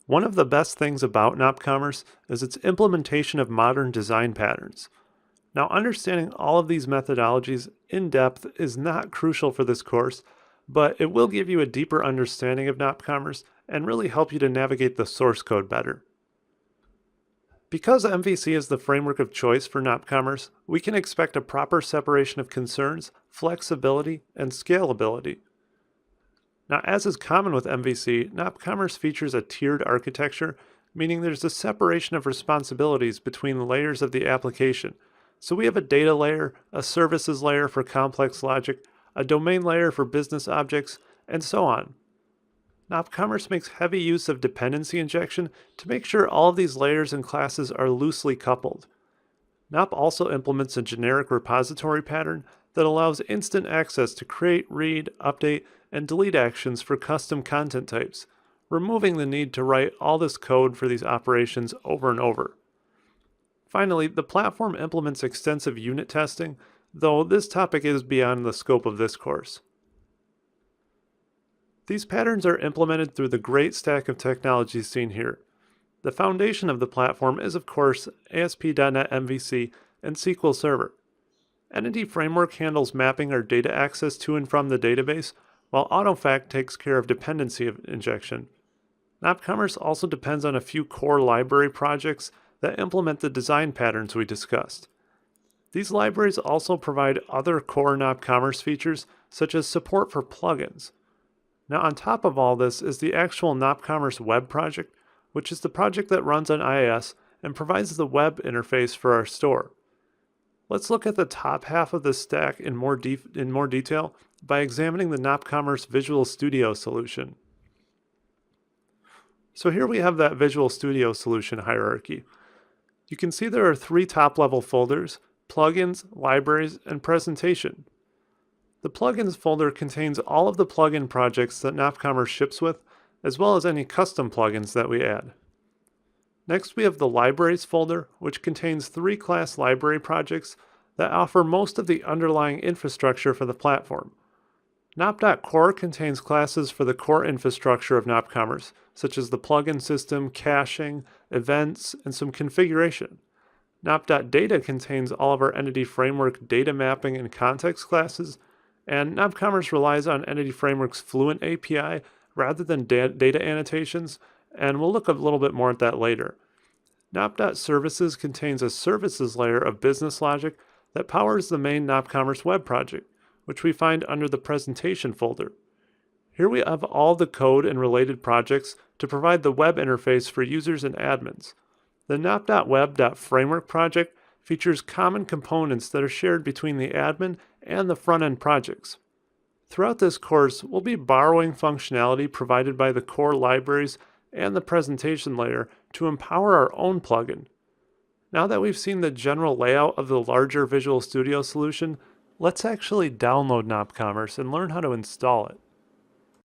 One of the best things about Nopcommerce is its implementation of modern design patterns. Now, understanding all of these methodologies in depth is not crucial for this course, but it will give you a deeper understanding of Nopcommerce and really help you to navigate the source code better. Because MVC is the framework of choice for Nopcommerce, we can expect a proper separation of concerns, flexibility, and scalability. Now, as is common with MVC, Nopcommerce features a tiered architecture, meaning there's a separation of responsibilities between the layers of the application. So we have a data layer, a services layer for complex logic, a domain layer for business objects, and so on. Nopcommerce makes heavy use of dependency injection to make sure all of these layers and classes are loosely coupled. Nop also implements a generic repository pattern that allows instant access to create, read, update, and delete actions for custom content types, removing the need to write all this code for these operations over and over. Finally, the platform implements extensive unit testing, though this topic is beyond the scope of this course. These patterns are implemented through the great stack of technologies seen here. The foundation of the platform is, of course, ASP.NET MVC and SQL Server. Entity Framework handles mapping our data access to and from the database, while AutoFact takes care of dependency injection. Nopcommerce also depends on a few core library projects that implement the design patterns we discussed. These libraries also provide other core Nopcommerce features, such as support for plugins. Now, on top of all this is the actual Nopcommerce web project, which is the project that runs on IIS and provides the web interface for our store. Let's look at the top half of this stack in more detail by examining the Nopcommerce Visual Studio solution. So here we have that Visual Studio solution hierarchy. You can see there are three top-level folders: plugins, libraries, and presentation. The plugins folder contains all of the plugin projects that Nopcommerce ships with, as well as any custom plugins that we add. Next, we have the libraries folder, which contains three class library projects that offer most of the underlying infrastructure for the platform. Nop.core contains classes for the core infrastructure of Nopcommerce, such as the plugin system, caching, events, and some configuration. Nop.data contains all of our Entity Framework data mapping and context classes, and Nopcommerce relies on Entity Framework's Fluent API rather than data annotations, and we'll look a little bit more at that later. Nop.services contains a services layer of business logic that powers the main Nopcommerce web project, which we find under the presentation folder. Here we have all the code and related projects to provide the web interface for users and admins. The Nop.web.framework project features common components that are shared between the admin and the front-end projects. Throughout this course, we'll be borrowing functionality provided by the core libraries and the presentation layer to empower our own plugin. Now that we've seen the general layout of the larger Visual Studio solution, let's actually download Nopcommerce and learn how to install it.